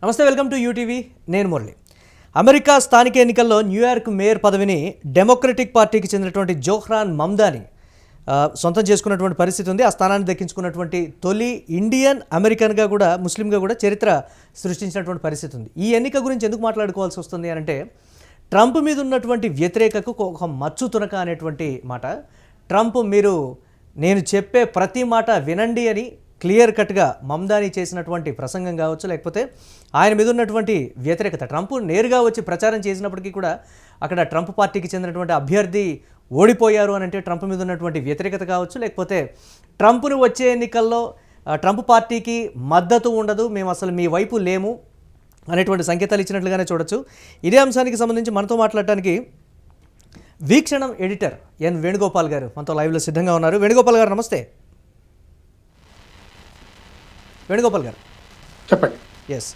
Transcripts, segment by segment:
నమస్తే, welcome to UTV. నేను Murali. America స్థానిక ఎన్నికల్లో న్యూయార్క్ మేయర్ పదవిని డెమోక్రటిక్ పార్టీకి చెందినటువంటి జోహ్రాన్ మమ్దాని సొంతం చేసుకున్నటువంటి పరిస్థితి ఉంది. ఆ స్థానాన్ని దక్కించుకున్నటువంటి తొలి ఇండియన్ అమెరికన్గా కూడా ముస్లింగా కూడా చరిత్ర సృష్టించినటువంటి పరిస్థితి ఉంది. ఈ ఎన్నిక గురించి ఎందుకు మాట్లాడుకోవాల్సి వస్తుంది అంటే ట్రంప్ మీద ఉన్నటువంటి వ్యతిరేకకు ఒక మచ్చు తునక అనేటువంటి మాట. ట్రంప్ నేను చెప్పే ప్రతి మాట వినండి అని క్లియర్ కట్గా మమ్దాని చేసినటువంటి ప్రసంగం కావచ్చు, లేకపోతే ఆయన మీద ఉన్నటువంటి వ్యతిరేకత, ట్రంప్ నేరుగా వచ్చి ప్రచారం చేసినప్పటికీ కూడా అక్కడ ట్రంప్ పార్టీకి చెందినటువంటి అభ్యర్థి ఓడిపోయారు అని అంటే ట్రంప్ మీద ఉన్నటువంటి వ్యతిరేకత కావచ్చు, లేకపోతే ట్రంప్ను వచ్చే ఎన్నికల్లో ట్రంప్ పార్టీకి మద్దతు ఉండదు, మేము అసలు మీ వైపు లేము అనేటువంటి సంకేతాలు ఇచ్చినట్లుగానే చూడొచ్చు. ఇదే అంశానికి సంబంధించి మనతో మాట్లాడటానికి వీక్షణం ఎడిటర్ ఎన్ వేణుగోపాల్ గారు మనతో లైవ్లో సిద్ధంగా ఉన్నారు. వేణుగోపాల్ గారు నమస్తే. వేణుగోపాల్ గారు చెప్పండి. ఎస్,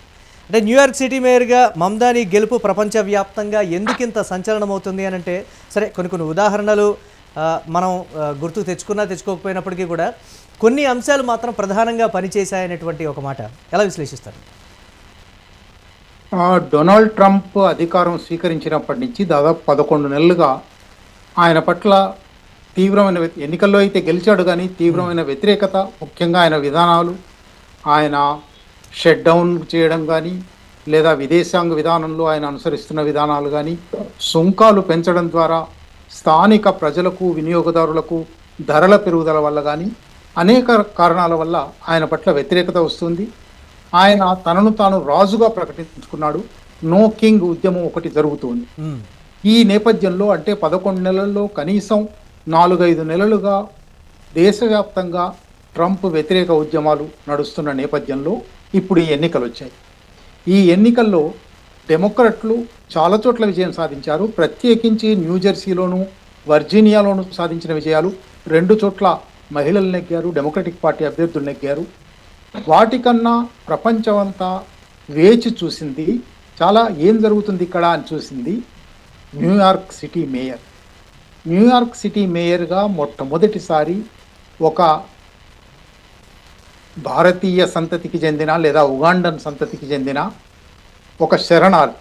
అంటే న్యూయార్క్ సిటీ మేయర్గా మమ్దాని గెలుపు ప్రపంచవ్యాప్తంగా ఎందుకింత సంచలనం అవుతుంది అని అంటే, సరే కొన్ని ఉదాహరణలు మనం గుర్తు తెచ్చుకోకపోయినప్పటికీ కూడా కొన్ని అంశాలు మాత్రం ప్రధానంగా పనిచేశాయనేటువంటి ఒక మాట ఎలా విశ్లేషిస్తారు? డొనాల్డ్ ట్రంప్ అధికారం స్వీకరించినప్పటి నుంచి దాదాపు 11 నెలలుగా ఆయన పట్ల తీవ్రమైన ఎన్నికల్లో అయితే గెలిచాడు, కానీ తీవ్రమైన వ్యతిరేకత, ముఖ్యంగా ఆయన విధానాలు, ఆయన షట్ డౌన్ చేయడం కానీ, లేదా విదేశాంగ విధానంలో ఆయన అనుసరిస్తున్న విధానాలు కానీ, సుంకాలు పెంచడం ద్వారా స్థానిక ప్రజలకు, వినియోగదారులకు ధరల పెరుగుదల వల్ల కానీ అనేక కారణాల వల్ల ఆయన పట్ల వ్యతిరేకత వస్తుంది. ఆయన తనను తాను రాజుగా ప్రకటించుకున్నాడు. నో కింగ్ ఉద్యమం ఒకటి జరుగుతుంది. ఈ నేపథ్యంలో అంటే 11 నెలల్లో కనీసం 4-5 నెలలుగా దేశవ్యాప్తంగా ట్రంప్ వ్యతిరేక ఉద్యమాలు నడుస్తున్న నేపథ్యంలో ఇప్పుడు ఈ ఎన్నికలు వచ్చాయి. ఈ ఎన్నికల్లో డెమోక్రట్లు చాలా చోట్ల విజయం సాధించారు. ప్రత్యేకించి న్యూజెర్సీలోను, వర్జీనియాలోను సాధించిన విజయాలు. 2 చోట్ల మహిళలు నెగ్గారు, డెమోక్రటిక్ పార్టీ అభ్యర్థులు నెగ్గారు. వాటికన్నా ప్రపంచమంతా వేచి చూసింది, చాలా ఏం జరుగుతుంది ఇక్కడ అని చూసింది New York city mayor. New York city మేయర్గా మొట్టమొదటిసారి ఒక భారతీయ సంతతికి చెందిన లేదా ఉగాండన్ సంతతికి చెందిన ఒక శరణార్థి.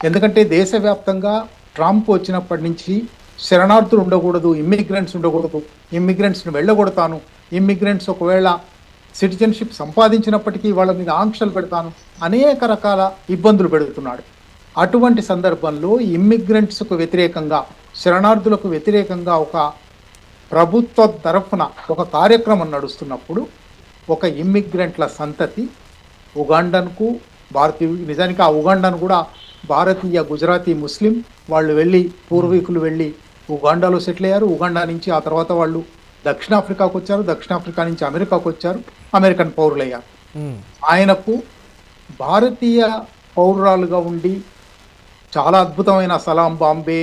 ఎందుకంటే దేశవ్యాప్తంగా ట్రంప్ వచ్చినప్పటి నుంచి శరణార్థులు ఉండకూడదు, ఇమ్మిగ్రెంట్స్ ఉండకూడదు, ఇమ్మిగ్రెంట్స్ని వెళ్ళగొడతాను, ఇమ్మిగ్రెంట్స్ ఒకవేళ సిటిజన్షిప్ సంపాదించినప్పటికీ వాళ్ళ మీద ఆంక్షలు పెడతాను, అనేక రకాల ఇబ్బందులు పెడుతున్నాడు. అటువంటి సందర్భంలో ఇమ్మిగ్రెంట్స్కు వ్యతిరేకంగా, శరణార్థులకు వ్యతిరేకంగా ఒక ప్రభుత్వ తరఫున ఒక కార్యక్రమం నడుస్తున్నప్పుడు ఒక ఇమ్మిగ్రెంట్ల సంతతి ఉగాండన్కు నిజానికి ఆ ఉగాండన్ కూడా భారతీయ గుజరాతీ ముస్లిం వాళ్ళు పూర్వీకులు వెళ్ళి ఉగాండాలో సెటిల్ అయ్యారు. ఉగాండా నుంచి ఆ తర్వాత వాళ్ళు దక్షిణాఫ్రికాకు వచ్చారు, దక్షిణాఫ్రికా నుంచి అమెరికాకు వచ్చారు, అమెరికన్ పౌరులయ్యారు. ఆయనకు భారతీయ పౌరురాలుగా ఉండి చాలా అద్భుతమైన సలాం బాంబే,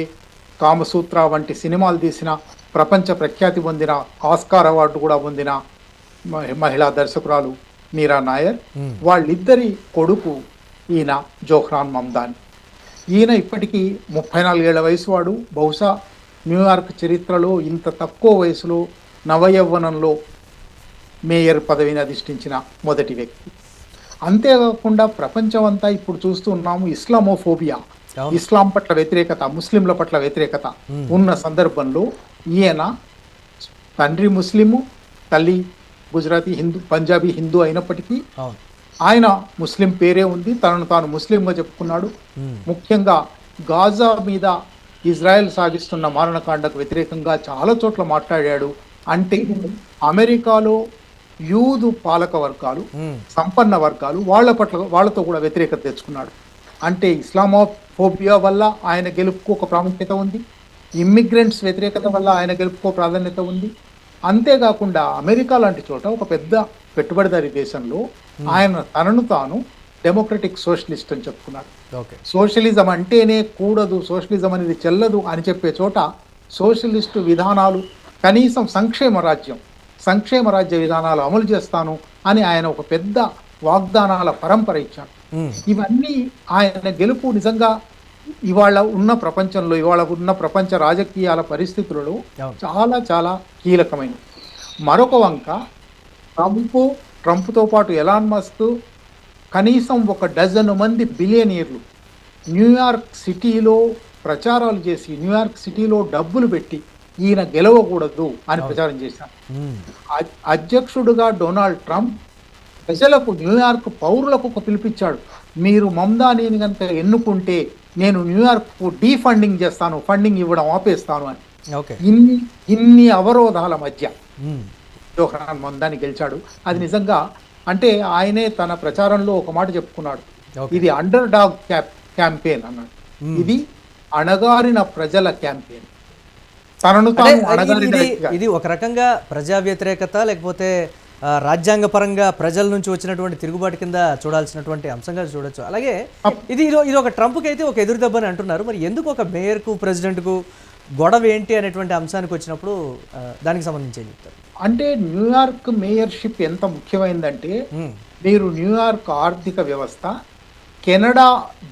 కామసూత్ర వంటి సినిమాలు తీసిన, ప్రపంచ ప్రఖ్యాతి పొందిన, ఆస్కార్ అవార్డు కూడా పొందిన మహిళా దర్శకురాలు మీరా నాయర్, వాళ్ళిద్దరి కొడుకు ఈయన జోహ్రాన్ మమ్దాని. ఈయన ఇప్పటికీ 34 ఏళ్ల వయసు వాడు. బహుశా న్యూయార్క్ చరిత్రలో ఇంత తక్కువ వయసులో నవయవ్వనంలో మేయర్ పదవిని అధిష్ఠించిన మొదటి వ్యక్తి. అంతేకాకుండా ప్రపంచం అంతా ఇప్పుడు చూస్తూ ఉన్నాము ఇస్లామోఫోబియా, ఇస్లాం పట్ల వ్యతిరేకత, ముస్లింల పట్ల వ్యతిరేకత ఉన్న సందర్భంలో ఈయన తండ్రి ముస్లిము, తల్లి గుజరాతీ హిందూ, పంజాబీ హిందూ అయినప్పటికీ ఆయన ముస్లిం పేరే ఉంది, తనను తాను ముస్లింగా చెప్పుకున్నాడు. ముఖ్యంగా గాజా మీద ఇజ్రాయెల్ సాగిస్తున్న మారణకాండకు వ్యతిరేకంగా చాలా చోట్ల మాట్లాడాడు. అంటే అమెరికాలో యూదు పాలక వర్గాలు, సంపన్న వర్గాలు వాళ్ళతో కూడా వ్యతిరేకత తెచ్చుకున్నాడు. అంటే ఇస్లామోఫోబియా వల్ల ఆయన గెలుపుకు ఒక ప్రాముఖ్యత ఉంది, ఇమ్మిగ్రెంట్స్ వ్యతిరేకత వల్ల ఆయన గెలుపుకో ప్రాధాన్యత ఉంది. అంతేకాకుండా అమెరికా లాంటి చోట ఒక పెద్ద పెట్టుబడిదారీ దేశంలో ఆయన తనను తాను డెమోక్రటిక్ సోషలిస్ట్ అని చెప్పుకున్నాడు. సోషలిజం అంటేనే కూడదు, సోషలిజం అనేది చెల్లదు అని చెప్పే చోట సోషలిస్టు విధానాలు, కనీసం సంక్షేమ రాజ్య విధానాలు అమలు చేస్తాను అని ఆయన ఒక పెద్ద వాగ్దానాల పరంపర ఇచ్చాడు. ఇవన్నీ ఆయన గెలుపు నిజంగా ఇవాళ ఉన్న ప్రపంచ రాజకీయాల పరిస్థితులలో చాలా చాలా కీలకమైనది. మరొక వంక ట్రంప్తో పాటు ఎలాన్ మస్క్ కనీసం ఒక డజన్ మంది బిలియనీర్లు న్యూయార్క్ సిటీలో ప్రచారాలు చేసి న్యూయార్క్ సిటీలో డబ్బులు పెట్టి ఈయన గెలవకూడదు అని ప్రచారం చేశారు. అధ్యక్షుడుగా డొనాల్డ్ ట్రంప్ ప్రజలకు, న్యూయార్క్ పౌరులకు ఒక పిలిపించాడు. మీరు మమ్దానీని కనుక ఎన్నుకుంటే నేను న్యూయార్క్ డీఫండింగ్ చేస్తాను, ఫండింగ్ ఇవ్వడం ఆపేస్తాను అని. ఇన్ని అవరోధాల మధ్య జోహ్రాన్ మమ్దాని గెలిచాడు. అది నిజంగా అంటే ఆయనే తన ప్రచారంలో ఒక మాట చెప్పుకున్నాడు, ఇది అండర్ డాగ్ క్యాంపెయిన్ అన్నాడు. ఇది అణగారిన ప్రజల క్యాంపెయిన్. తనను ఇది ఒక రకంగా ప్రజా వ్యతిరేకత లేకపోతే రాజ్యాంగపరంగా ప్రజల నుంచి వచ్చినటువంటి తిరుగుబాటు కింద చూడాల్సినటువంటి అంశంగా చూడొచ్చు. అలాగే ఇది ఒక ట్రంప్కి అయితే ఒక ఎదురు దెబ్బని అంటున్నారు. మరి ఎందుకు ఒక మేయర్కు ప్రెసిడెంట్కు గొడవ ఏంటి అనేటువంటి అంశానికి వచ్చినప్పుడు దానికి సంబంధించి ఏం చెప్తారు? అంటే న్యూయార్క్ మేయర్షిప్ ఎంత ముఖ్యమైందంటే, మీరు న్యూయార్క్ ఆర్థిక వ్యవస్థ కెనడా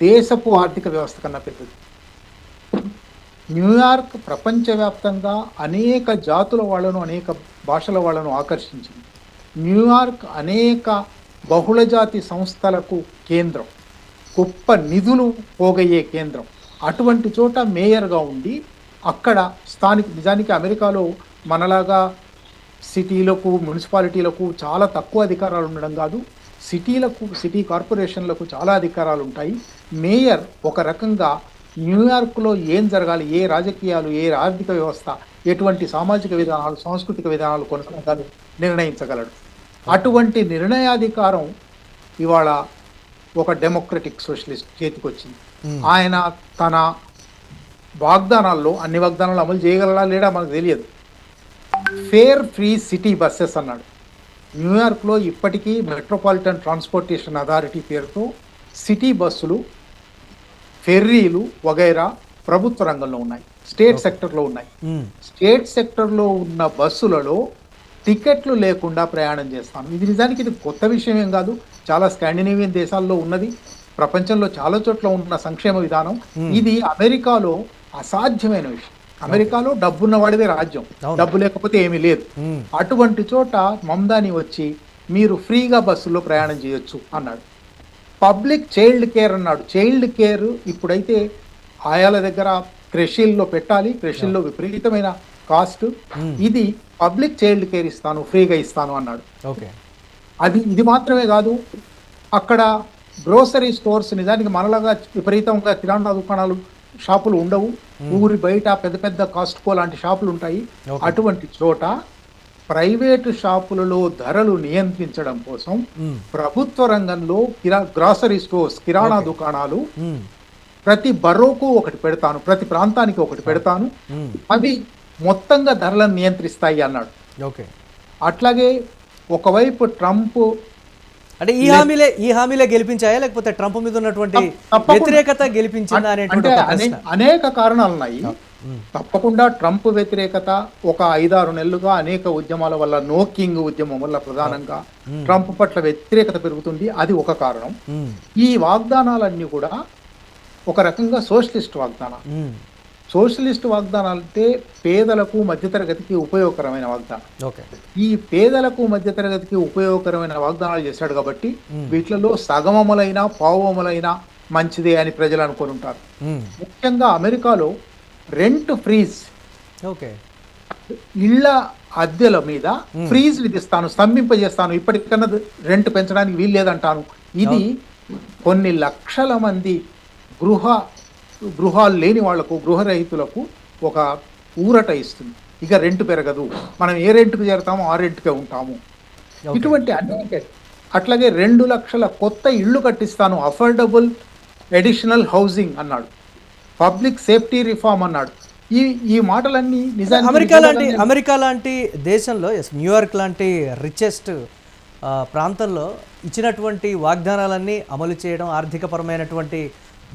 దేశపు ఆర్థిక వ్యవస్థ కన్నా పెద్దది. న్యూయార్క్ ప్రపంచవ్యాప్తంగా అనేక జాతుల వాళ్ళను, అనేక భాషల వాళ్ళను ఆకర్షించింది. న్యూయార్క్ అనేక బహుళజాతి సంస్థలకు కేంద్రం, గొప్ప నిధులు పోగయ్యే కేంద్రం. అటువంటి చోట మేయర్గా ఉండి అక్కడ నిజానికి అమెరికాలో మనలాగా సిటీలకు, మున్సిపాలిటీలకు చాలా తక్కువ అధికారాలు ఉండడం కాదు, సిటీ కార్పొరేషన్లకు చాలా అధికారాలు ఉంటాయి. మేయర్ ఒక రకంగా న్యూయార్క్లో ఏం జరగాలి, ఏ రాజకీయాలు, ఏ ఆర్థిక వ్యవస్థ, ఎటువంటి సామాజిక విధానాలు, సాంస్కృతిక విధానాలు కొనసాగాలి నిర్ణయించగలడు. అటువంటి నిర్ణయాధికారం ఇవాళ ఒక డెమోక్రటిక్ సోషలిస్ట్ చేతికి వచ్చింది. ఆయన తన వాగ్దానాల్లో అన్ని వాగ్దానాలు అమలు చేయగలడా లేడా మనకు తెలియదు. ఫేర్ ఫ్రీ సిటీ బస్సెస్ అన్నాడు. న్యూయార్క్లో ఇప్పటికీ మెట్రోపాలిటన్ ట్రాన్స్పోర్టేషన్ అథారిటీ పేరుతో సిటీ బస్సులు, ఫెర్రీలు వగైరా ప్రభుత్వ రంగంలో ఉన్నాయి, స్టేట్ సెక్టర్లో ఉన్నాయి. స్టేట్ సెక్టర్లో ఉన్న బస్సులలో టికెట్లు లేకుండా ప్రయాణం చేస్తాను. ఇది నిజానికి ఇది కొత్త విషయం ఏం కాదు, చాలా స్కాండినేవియన్ దేశాల్లో ఉన్నది, ప్రపంచంలో చాలా చోట్ల ఉన్న సంక్షేమ విధానం. ఇది అమెరికాలో అసాధ్యమైన విషయం. అమెరికాలో డబ్బున్న వాడిదే రాజ్యం, డబ్బు లేకపోతే ఏమీ లేదు. అటువంటి చోట మమ్దాని వచ్చి మీరు ఫ్రీగా బస్సులో ప్రయాణం చేయొచ్చు అన్నాడు. పబ్లిక్ చైల్డ్ కేర్ అన్నాడు. చైల్డ్ కేర్ ఇప్పుడైతే ఆయాల దగ్గర క్రెషిల్లో పెట్టాలి, క్రెషిల్లో విపరీతమైన కాస్ట్. ఇది పబ్లిక్ చైల్డ్ కేర్ ఇస్తాను, ఫ్రీగా ఇస్తాను అన్నాడు. ఇది మాత్రమే కాదు, అక్కడ గ్రోసరీ స్టోర్స్, నిజానికి మనలాగా విపరీతంగా కిరాణా దుకాణాలు, షాపులు ఉండవు. ఊరి బయట పెద్ద పెద్ద కాస్ట్కో లాంటి షాపులు ఉంటాయి. అటువంటి చోట ప్రైవేటు షాపులలో ధరలు నియంత్రించడం కోసం ప్రభుత్వ రంగంలో గ్రాసరీ స్టోర్స్, కిరాణా దుకాణాలు ప్రతి బరోకు ఒకటి పెడతాను, ప్రతి ప్రాంతానికి ఒకటి పెడతాను, అవి మొత్తంగా ధరలను నియంత్రిస్తాయి అన్నాడు. అట్లాగే ఒకవైపు ట్రంప్ అంటే ఈ హామీలే గెలిపించాయా లేకపోతే ట్రంప్ మీద ఉన్నటువంటి వ్యతిరేకత గెలిపించిందా అంటే అనేక కారణాలు ఉన్నాయి. తప్పకుండా ట్రంప్ వ్యతిరేకత ఒక 5-6 నెలలుగా అనేక ఉద్యమాల వల్ల, నో కింగ్ ఉద్యమం వల్ల ప్రధానంగా ట్రంప్ పట్ల వ్యతిరేకత పెరుగుతుంది. అది ఒక కారణం. ఈ వాగ్దానాలన్నీ కూడా ఒక రకంగా సోషలిస్ట్ వాగ్దానాలు. సోషలిస్ట్ వాగ్దానాలు అంటే పేదలకు, మధ్యతరగతికి ఉపయోగకరమైన వాగ్దానం. ఈ పేదలకు, మధ్యతరగతికి ఉపయోగకరమైన వాగ్దానాలు చేశాడు కాబట్టి వీటిలో సగం అమలైనా పావు అమలైనా మంచిదే అని ప్రజలు అనుకొని ఉంటారు. ముఖ్యంగా అమెరికాలో రెంట్ ఫ్రీజ్, ఇళ్ల అద్దెల మీద ఫ్రీజ్ విధిస్తాను, స్తంభింపజేస్తాను, ఇప్పటికన్నా రెంట్ పెంచడానికి వీలు లేదంటాను. ఇది కొన్ని లక్షల మంది గృహాలు లేని వాళ్లకు, గృహరహితులకు ఒక ఊరట ఇస్తుంది. ఇక రెంట్ పెరగదు, మనం ఏ రెంట్కు చేరతామో ఆ రెంట్కే ఉంటాము. ఇటువంటి అనేక, అట్లాగే 2 లక్షల కొత్త ఇళ్లు కట్టిస్తాను, అఫోర్డబుల్ అడిషనల్ హౌసింగ్ అన్నాడు. పబ్లిక్ సేఫ్టీ రిఫార్మ్ అన్నాడు. ఈ మాటలన్నీ నిజానికి అమెరికా లాంటి దేశంలో, న్యూయార్క్ లాంటి రిచెస్ట్ ప్రాంతంలో ఇచ్చినటువంటి వాగ్దానాలన్నీ అమలు చేయడం ఆర్థికపరమైనటువంటి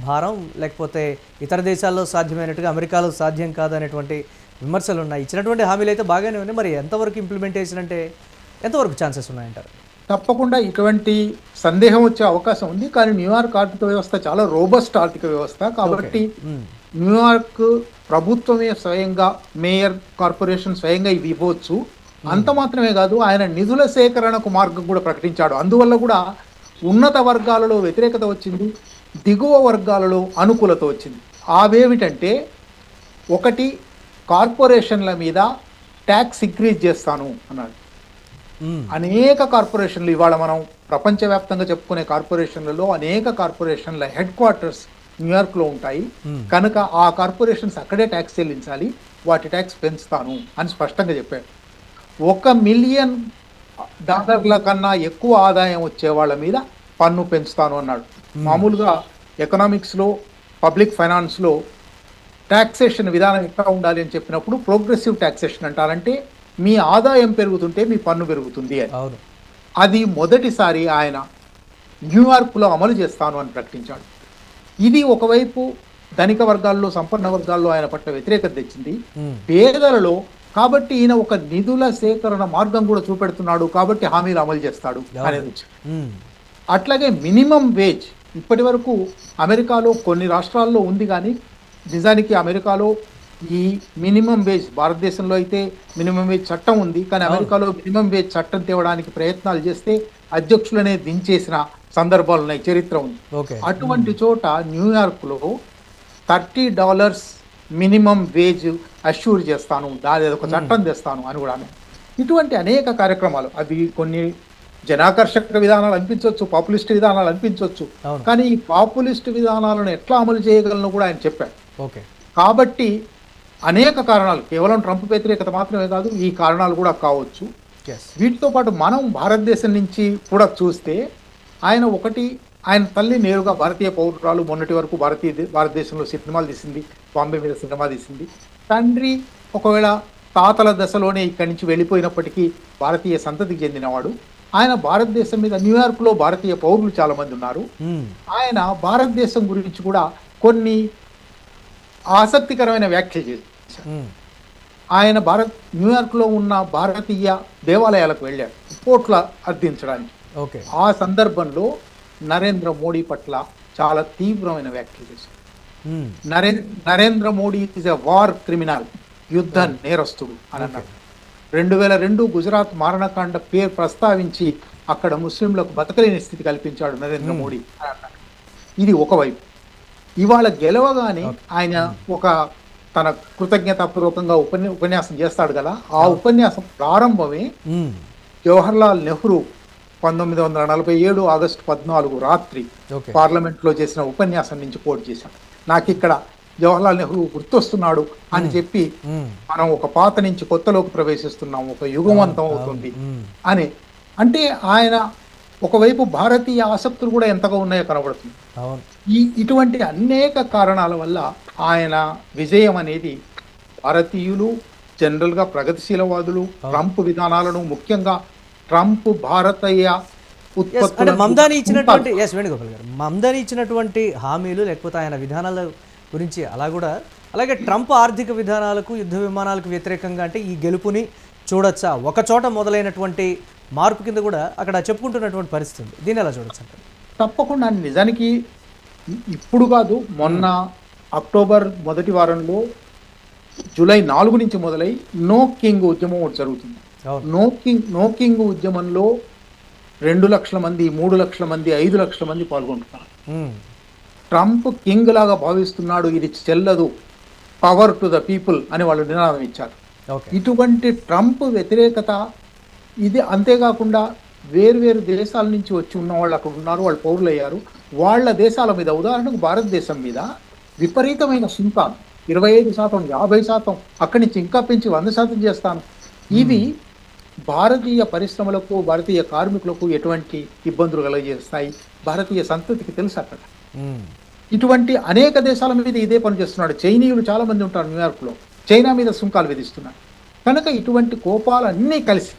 భారం, లేకపోతే ఇతర దేశాల్లో సాధ్యమైనట్టుగా అమెరికాలో సాధ్యం కాదనేటువంటి విమర్శలు ఉన్నాయి. ఇచ్చినటువంటి హామీలు అయితే బాగానే ఉన్నాయి, మరి ఎంతవరకు ఇంప్లిమెంటేషన్ అంటే ఎంతవరకు ఛాన్సెస్ ఉన్నాయంటారు? తప్పకుండా ఇటువంటి సందేహం వచ్చే అవకాశం ఉంది. కానీ న్యూయార్క్ ఆర్థిక వ్యవస్థ చాలా రోబస్ట్ ఆర్థిక వ్యవస్థ కాబట్టి న్యూయార్క్ ప్రభుత్వమే స్వయంగా, మేయర్, కార్పొరేషన్ స్వయంగా ఇవి ఇవ్వచ్చు. అంత మాత్రమే కాదు, ఆయన నిధుల సేకరణకు మార్గం కూడా ప్రకటించాడు. అందువల్ల కూడా ఉన్నత వర్గాలలో వ్యతిరేకత వచ్చింది, దిగువ వర్గాలలో అనుకూలత వచ్చింది. అవేమిటంటే, ఒకటి కార్పొరేషన్ల మీద ట్యాక్స్ ఇంక్రీజ్ చేస్తాను అన్నాడు. అనేక కార్పొరేషన్లు ఇవాళ మనం ప్రపంచవ్యాప్తంగా చెప్పుకునే కార్పొరేషన్లలో అనేక కార్పొరేషన్ల హెడ్ క్వార్టర్స్ న్యూయార్క్లో ఉంటాయి. కనుక ఆ కార్పొరేషన్స్ అక్కడే ట్యాక్స్ చెల్లించాలి, వాటి ట్యాక్స్ పెంచుతాను అని స్పష్టంగా చెప్పాడు. $1 మిలియన్ కన్నా ఎక్కువ ఆదాయం వచ్చే వాళ్ళ మీద పన్ను పెంచుతాను అన్నాడు. మామూలుగా ఎకనామిక్స్లో, పబ్లిక్ ఫైనాన్స్లో ట్యాక్సేషన్ విధానం ఎట్లా ఉండాలి అని చెప్పినప్పుడు ప్రోగ్రెసివ్ ట్యాక్సేషన్ అంటారంటే మీ ఆదాయం పెరుగుతుంటే మీ పన్ను పెరుగుతుంది అని. అది మొదటిసారి ఆయన న్యూయార్క్లో అమలు చేస్తాను అని ప్రకటించాడు. ఇది ఒకవైపు ధనిక వర్గాల్లో, సంపన్న వర్గాల్లో ఆయన పట్ల వ్యతిరేకత తెచ్చింది. పేదలలో కాబట్టి ఈయన ఒక నిధుల సేకరణ మార్గం కూడా చూపెడుతున్నాడు కాబట్టి హామీలు అమలు చేస్తాడు అనేది. అట్లాగే మినిమం వేజ్ ఇప్పటి వరకు అమెరికాలో కొన్ని రాష్ట్రాల్లో ఉంది, కానీ నిజానికి అమెరికాలో ఈ మినిమం వేజ్, భారతదేశంలో అయితే మినిమం వేజ్ చట్టం ఉంది, కానీ అమెరికాలో మినిమం వేజ్ చట్టం తేవడానికి ప్రయత్నాలు చేస్తే అధ్యక్షులనే దించేసిన సందర్భాలు ఉన్నాయి, చరిత్ర ఉంది. అటువంటి చోట న్యూయార్క్లో $30 మినిమం వేజ్ అష్యూర్ చేస్తాను, దాని ఒక చట్టం తెస్తాను అని కూడా. ఇటువంటి అనేక కార్యక్రమాలు, అవి కొన్ని జనాకర్షక విధానాలు అనిపించవచ్చు, పాపులిస్ట్ విధానాలు అనిపించవచ్చు, కానీ ఈ పాపులిస్ట్ విధానాలను ఎట్లా అమలు చేయగలను కూడా ఆయన చెప్పారు. కాబట్టి అనేక కారణాలు, కేవలం ట్రంప్ వ్యతిరేకత మాత్రమే కాదు, ఈ కారణాలు కూడా కావచ్చు. వీటితో పాటు మనం భారతదేశం నుంచి కూడా చూస్తే ఆయన తల్లి నేరుగా భారతీయ పౌరురాలు, మొన్నటి వరకు భారతదేశంలో సినిమాలు తీసింది, బాంబే మీద సినిమా తీసింది. తండ్రి ఒకవేళ తాతల దశలోనే ఇక్కడి నుంచి వెళ్ళిపోయినప్పటికీ భారతీయ సంతతికి చెందినవాడు. ఆయన భారతదేశం మీద, న్యూయార్క్లో భారతీయ పౌరులు చాలా మంది ఉన్నారు. ఆయన భారతదేశం గురించి కూడా కొన్ని ఆసక్తికరమైన వ్యాఖ్యలు చేశారు. ఆయన న్యూయార్క్లో ఉన్న భారతీయ దేవాలయాలకు వెళ్ళాడు కోట్ల అర్థించడానికి. ఆ సందర్భంలో నరేంద్ర మోడీ పట్ల చాలా తీవ్రమైన వ్యాఖ్యలు చేశారు. Narendra Modi is a war criminal, యుద్ధ నేరస్తుడు అని అన్నాడు. 2002 గుజరాత్ మారణకాండ పేరు ప్రస్తావించి అక్కడ ముస్లింలకు బతకలేని స్థితి కల్పించాడు నరేంద్ర మోడీ అని అన్నాడు. ఇది ఒకవైపు. ఇవాళ గెలవగానే ఆయన ఒక తన కృతజ్ఞతాపూర్వకంగా ఉపన్యాసం చేస్తాడు కదా, ఆ ఉపన్యాసం ప్రారంభమే జవహర్లాల్ నెహ్రూ 1947 ఆగస్టు 14 రాత్రి పార్లమెంట్లో చేసిన ఉపన్యాసం నుంచి కోట్ చేశాడు. నాకు ఇక్కడ జవహర్లాల్ నెహ్రూ గుర్తొస్తున్నాడు అని చెప్పి, మనం ఒక పాత నుంచి కొత్తలోకి ప్రవేశిస్తున్నాం, ఒక యుగవంతం అవుతుంది అని. అంటే ఆయన ఒకవైపు భారతీయ ఆసక్తులు కూడా ఎంతగా ఉన్నాయో కనబడుతుంది. ఇటువంటి అనేక కారణాల వల్ల ఆయన విజయం అనేది భారతీయులు, జనరల్గా ప్రగతిశీలవాదులు ట్రంప్ విధానాలను, ముఖ్యంగా ట్రంప్ భారతీయ అంటే మమ్దాని ఇచ్చినటువంటి వేణుగోపాల్ గారు, మమ్దాని ఇచ్చినటువంటి హామీలు లేకపోతే ఆయన విధానాల గురించి అలాగే ట్రంప్ ఆర్థిక విధానాలకు, యుద్ధ విమానాలకు వ్యతిరేకంగా అంటే ఈ గెలుపుని చూడొచ్చా? ఒక చోట మొదలైనటువంటి మార్పు కింద కూడా అక్కడ చెప్పుకుంటున్నటువంటి పరిస్థితి ఉంది. దీన్ని ఎలా చూడొచ్చు అంటే? తప్పకుండా. నిజానికి ఇప్పుడు కాదు, మొన్న అక్టోబర్ మొదటి వారంలో జూలై 4 నుంచి మొదలై నో కింగ్ ఉద్యమం ఒకటి జరుగుతుంది. నో కింగ్ ఉద్యమంలో 2 లక్షల మంది, 3 లక్షల మంది, 5 లక్షల మంది పాల్గొంటున్నారు. ట్రంప్ కింగ్ లాగా భావిస్తున్నాడు, ఇది చెల్లదు, పవర్ టు ద పీపుల్ అని వాళ్ళు నినాదం ఇచ్చారు. ఇటువంటి ట్రంప్ వ్యతిరేకత ఇది. అంతేకాకుండా వేరు దేశాల నుంచి వచ్చి ఉన్న వాళ్ళు అక్కడ ఉన్నారు, వాళ్ళు పౌరులయ్యారు. వాళ్ళ దేశాల మీద, ఉదాహరణకు భారతదేశం మీద విపరీతమైన సుంకాలు, 25%, 50%, అక్కడి నుంచి ఇంకా పెంచి 100% చేస్తాను. ఇవి భారతీయ పరిశ్రమలకు, భారతీయ కార్మికులకు ఎటువంటి ఇబ్బందులు కలగజేస్తాయి, భారతీయ సంతతికి తెలుసు అక్కడ. ఇటువంటి అనేక దేశాల మీద ఇదే పని చేస్తున్నాడు. చైనీయులు చాలా మంది ఉంటారు న్యూయార్క్లో, చైనా మీద సుంకాలు విధిస్తున్నారు. కనుక ఇటువంటి కోపాలన్నీ కలిసి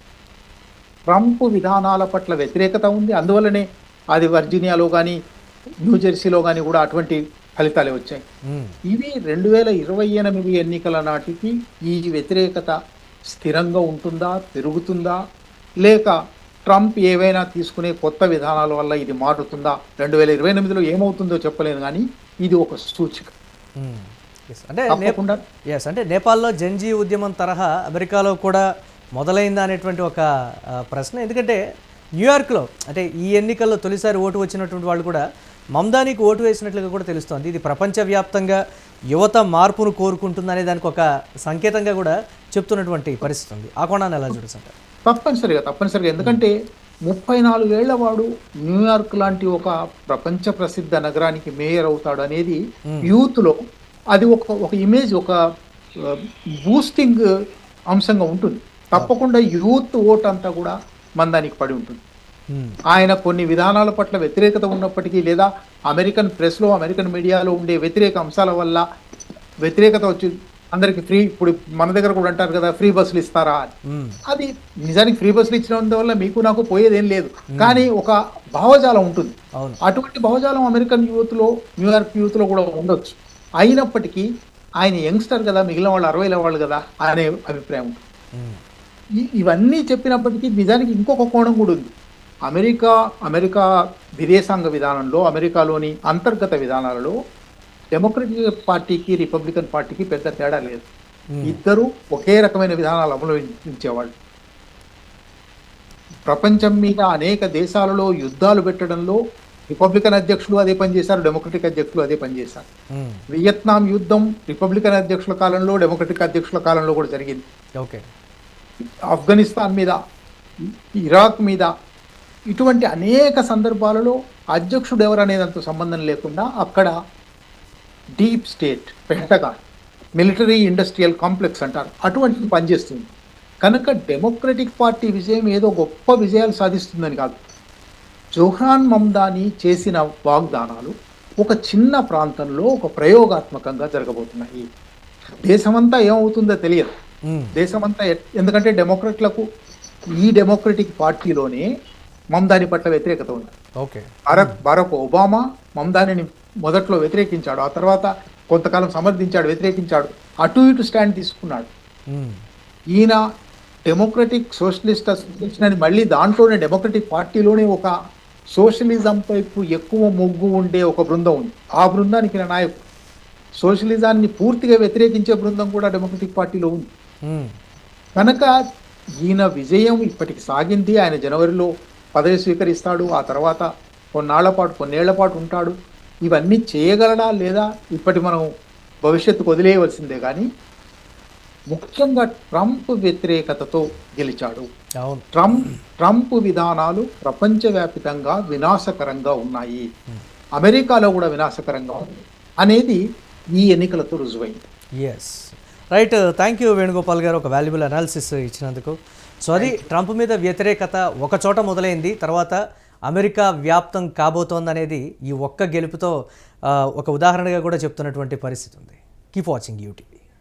ట్రంప్ విధానాల పట్ల వ్యతిరేకత ఉంది. అందువల్లనే అది వర్జీనియాలో కానీ, న్యూజెర్సీలో కానీ కూడా అటువంటి ఫలితాలే వచ్చాయి. ఇవి 2028 ఎన్నికల నాటికి ఈ వ్యతిరేకత స్థిరంగా ఉంటుందా, పెరుగుతుందా, లేక ట్రంప్ ఏవైనా తీసుకునే కొత్త విధానాల వల్ల ఇది మారుతుందా? 2028లో ఏమవుతుందో చెప్పలేను, కానీ ఇది ఒక సూచిక. అంటే నేపాల్లో జెన్జీ ఉద్యమం తరహా అమెరికాలో కూడా మొదలైందా అనేటువంటి ఒక ప్రశ్న. ఎందుకంటే న్యూయార్క్లో అంటే ఈ ఎన్నికల్లో తొలిసారి ఓటు వచ్చినటువంటి వాళ్ళు కూడా మమ్దానికి ఓటు వేసినట్లుగా కూడా తెలుస్తోంది. ఇది ప్రపంచవ్యాప్తంగా యువత మార్పును కోరుకుంటుందనే దానికి ఒక సంకేతంగా కూడా చెప్తున్నటువంటి పరిస్థితి ఉంది. ఆ కోణాన్ని ఎలా చూడుతుంటారు? తప్పనిసరిగా ఎందుకంటే 34 ఏళ్ల వాడు న్యూయార్క్ లాంటి ఒక ప్రపంచ ప్రసిద్ధ నగరానికి మేయర్ అవుతాడు అనేది యూత్ లో అది ఒక ఇమేజ్, ఒక బూస్టింగ్ అంశంగా ఉంటుంది. తప్పకుండా యూత్ ఓట్ అంతా కూడా మందానికి పడి ఉంటుంది. ఆయన కొన్ని విధానాల పట్ల వ్యతిరేకత ఉన్నప్పటికీ లేదా అమెరికన్ ప్రెస్లో అమెరికన్ మీడియాలో ఉండే వ్యతిరేక అంశాల వల్ల వ్యతిరేకత వచ్చి అందరికి ఫ్రీ, ఇప్పుడు మన దగ్గర కూడా అంటారు కదా ఫ్రీ బస్సులు ఇస్తారా అని. అది నిజానికి ఫ్రీ బస్సులు ఇచ్చినందువల్ల మీకు నాకు పోయేదేం లేదు, కానీ ఒక భావజాలం ఉంటుంది. అటువంటి భావజాలం అమెరికన్ యూత్ లో న్యూయార్క్ యూత్ లో కూడా ఉండొచ్చు. అయినప్పటికీ ఆయన యంగ్స్టర్ కదా, మిగిలిన వాళ్ళు 60 వాళ్ళు కదా అనే అభిప్రాయం ఉంటుంది. ఇవన్నీ చెప్పినప్పటికీ నిజానికి ఇంకొక కోణం కూడా ఉంది. అమెరికా విదేశాంగ విధానంలో, అమెరికాలోని అంతర్గత విధానాలలో డెమోక్రటిక్ పార్టీకి రిపబ్లికన్ పార్టీకి పెద్ద తేడా లేదు. ఇద్దరు ఒకే రకమైన విధానాలు అవలంబించేవాళ్ళు. ప్రపంచం మీద అనేక దేశాలలో యుద్ధాలు పెట్టడంలో రిపబ్లికన్ అధ్యక్షులు అదే పనిచేశారు, డెమోక్రటిక్ అధ్యక్షులు అదే పనిచేశారు. వియత్నాం యుద్ధం రిపబ్లికన్ అధ్యక్షుల కాలంలో, డెమోక్రటిక్ అధ్యక్షుల కాలంలో కూడా జరిగింది. ఆఫ్ఘనిస్తాన్ మీద, ఇరాక్ మీద, ఇటువంటి అనేక సందర్భాలలో అధ్యక్షుడు ఎవరనేదంత సంబంధం లేకుండా అక్కడ deep state, pentagon, military industrial complex అంటారు, అటువంటిది పనిచేస్తుంది. కనుక డెమోక్రటిక్ పార్టీ విజయం ఏదో గొప్ప విజయాలు సాధిస్తుందని కాదు. జోహ్రాన్ మమ్దాని చేసిన వాగ్దానాలు ఒక చిన్న ప్రాంతంలో ఒక ప్రయోగాత్మకంగా జరగబోతున్నాయి. దేశమంతా ఏమవుతుందో తెలియదు. దేశమంతా ఎందుకంటే డెమోక్రట్లకు ఈ డెమోక్రటిక్ పార్టీలోనే మమ్దాని పట్ల వ్యతిరేకత ఉంది. బరాక్ ఒబామా మమ్దానిని మొదట్లో వ్యతిరేకించాడు, ఆ తర్వాత కొంతకాలం సమర్థించాడు, వ్యతిరేకించాడు, అటు ఇటు స్టాండ్ తీసుకున్నాడు. ఈయన డెమోక్రటిక్ సోషలిస్ట్ అసోసియేషన్ అని మళ్ళీ దాంట్లోనే డెమోక్రటిక్ పార్టీలోనే ఒక సోషలిజం వైపు ఎక్కువ మొగ్గు ఉండే ఒక బృందం ఉంది. ఆ బృందానికి నాయకుడు. సోషలిజాన్ని పూర్తిగా వ్యతిరేకించే బృందం కూడా డెమోక్రటిక్ పార్టీలో ఉంది. కనుక ఈయన విజయం ఇప్పటికి సాగింది. ఆయన జనవరిలో పదవి స్వీకరిస్తాడు, ఆ తర్వాత కొన్నేళ్ల పాటు ఉంటాడు. ఇవన్నీ చేయగలడా లేదా ఇప్పటి మనం భవిష్యత్తుకు వదిలేయవలసిందే. కానీ ముఖ్యంగా ట్రంప్ వ్యతిరేకతతో గెలిచాడు. ట్రంప్ విధానాలు ప్రపంచవ్యాప్తంగా వినాశకరంగా ఉన్నాయి, అమెరికాలో కూడా వినాశకరంగా ఉంది అనేది ఈ ఎన్నికలతో రుజువైంది. రైట్, థ్యాంక్ యూ వేణుగోపాల్ గారు, ఒక వాల్యుబుల్ అనాలిసిస్ ఇచ్చినందుకు. సో అది ట్రంప్ మీద వ్యతిరేకత ఒక చోట మొదలైంది, తర్వాత అమెరికా వ్యాప్తం కాబోతోంది అనేది ఈ ఒక్క గెలుపుతో ఒక ఉదాహరణగా కూడా చెప్తున్నటువంటి పరిస్థితి ఉంది. Keep watching UT.